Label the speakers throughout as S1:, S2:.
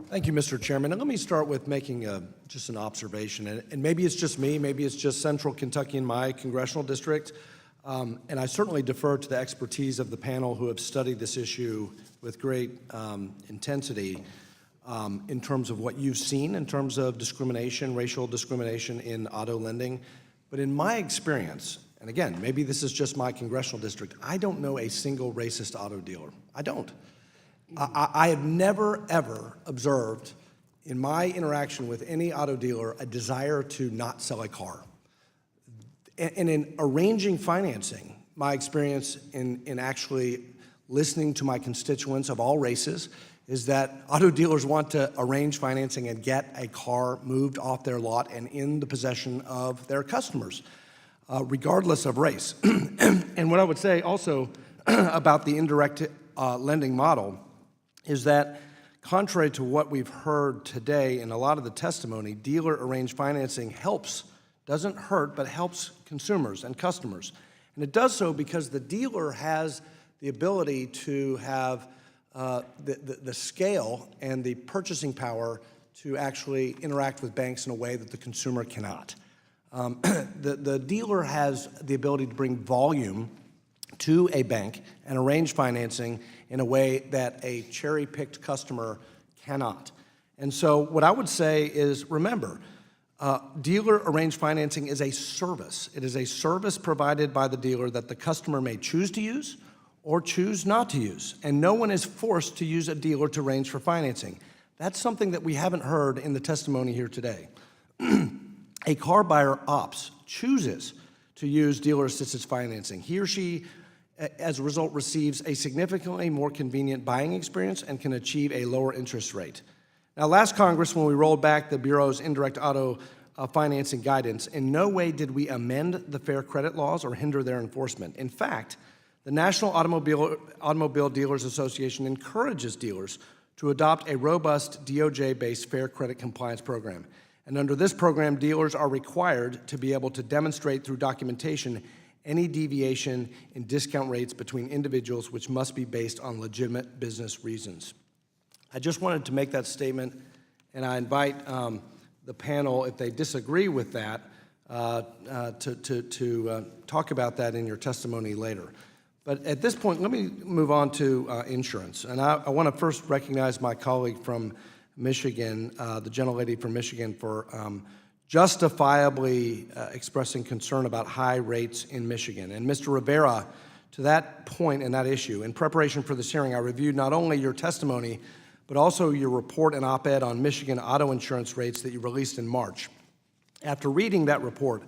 S1: Thank you, Mr. Chairman. And let me start with making just an observation. And maybe it's just me, maybe it's just Central Kentucky in my congressional district. And I certainly defer to the expertise of the panel who have studied this issue with great intensity in terms of what you've seen in terms of discrimination, racial discrimination in auto lending. But in my experience, and again, maybe this is just my congressional district, I don't know a single racist auto dealer. I don't. I have never, ever observed in my interaction with any auto dealer a desire to not sell a car. And in arranging financing, my experience in actually listening to my constituents of all races is that auto dealers want to arrange financing and get a car moved off their lot and in the possession of their customers, regardless of race. And what I would say also about the indirect lending model is that, contrary to what we've heard today in a lot of the testimony, dealer-arranged financing doesn't hurt, but helps consumers and customers. And it does so because the dealer has the ability to have the scale and the purchasing power to actually interact with banks in a way that the consumer cannot. The dealer has the ability to bring volume to a bank and arrange financing in a way that a cherry-picked customer cannot. And so what I would say is, remember, dealer-arranged financing is a service. It is a service provided by the dealer that the customer may choose to use or choose not to use. And no one is forced to use a dealer to arrange for financing. That's something that we haven't heard in the testimony here today. A car buyer chooses to use dealer-assisted financing. He or she, as a result, receives a significantly more convenient buying experience and can achieve a lower interest rate. Now, last Congress, when we rolled back the Bureau's indirect auto financing guidance, in no way did we amend the Fair Credit laws or hinder their enforcement. In fact, the National Automobile Dealers Association encourages dealers to adopt a robust DOJ-based Fair Credit compliance program. And under this program, dealers are required to be able to demonstrate through documentation any deviation in discount rates between individuals, which must be based on legitimate business reasons. I just wanted to make that statement, and I invite the panel, if they disagree with that, to talk about that in your testimony later. But at this point, let me move on to insurance. And I want to first recognize my colleague from Michigan, the gentlelady from Michigan, for justifiably expressing concern about high rates in Michigan. And Mr. Rivera, to that point and that issue, in preparation for this hearing, I reviewed not only your testimony, but also your report and op-ed on Michigan auto insurance rates that you released in March. After reading that report,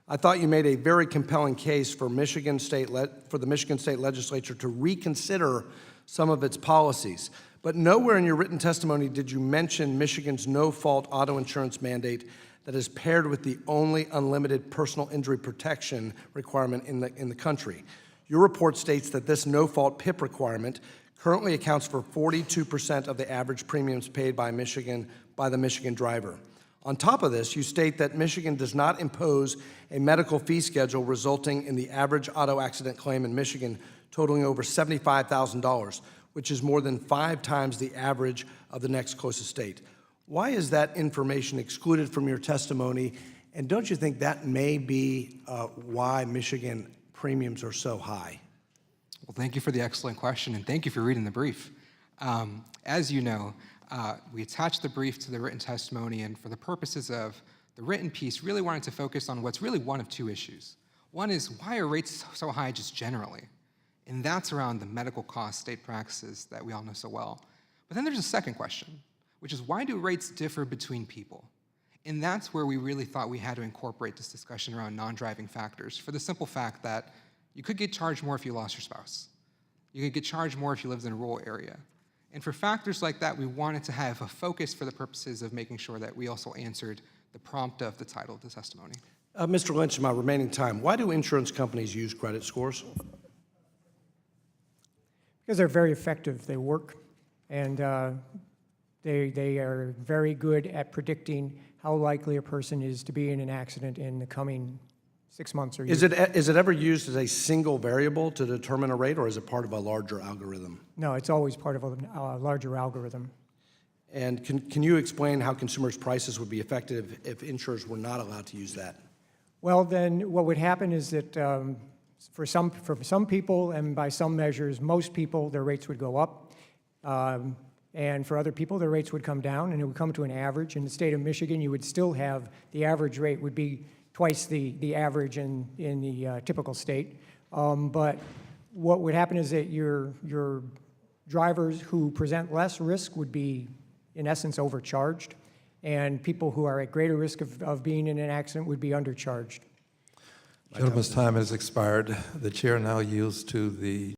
S1: I thought you made a very compelling case for the Michigan State Legislature to reconsider some of its policies. But nowhere in your written testimony did you mention Michigan's no-fault auto insurance mandate that is paired with the only unlimited personal injury protection requirement in the country. Your report states that this no-fault PIP requirement currently accounts for 42% of the average premiums paid by the Michigan driver. On top of this, you state that Michigan does not impose a medical fee schedule resulting in the average auto accident claim in Michigan totaling over $75,000, which is more than 5 times the average of the next closest state. Why is that information excluded from your testimony? And don't you think that may be why Michigan premiums are so high?
S2: Well, thank you for the excellent question, and thank you for reading the brief. As you know, we attached the brief to the written testimony, and for the purposes of the written piece, really wanted to focus on what's really one of 2 issues. One is, why are rates so high just generally? And that's around the medical cost state practices that we all know so well. But then there's a second question, which is, why do rates differ between people? And that's where we really thought we had to incorporate this discussion around non-driving factors, for the simple fact that you could get charged more if you lost your spouse. You could get charged more if you lived in a rural area. And for factors like that, we wanted to have a focus for the purposes of making sure that we also answered the prompt of the title of the testimony.
S1: Mr. Lynch, in my remaining time, why do insurance companies use credit scores?
S3: Because they're very effective. They work, and they are very good at predicting how likely a person is to be in an accident in the coming 6 months or years.
S1: Is it ever used as a single variable to determine a rate, or is it part of a larger algorithm?
S3: No, it's always part of a larger algorithm.
S1: And can you explain how consumers' prices would be affected if insurers were not allowed to use that?
S3: Well, then what would happen is that for some people and by some measures, most people, their rates would go up. And for other people, their rates would come down, and it would come to an average. In the state of Michigan, you would still have the average rate would be twice the average in the typical state. But what would happen is that your drivers who present less risk would be, in essence, overcharged, and people who are at greater risk of being in an accident would be undercharged.
S4: Gentleman's time has expired. The chair now yields to the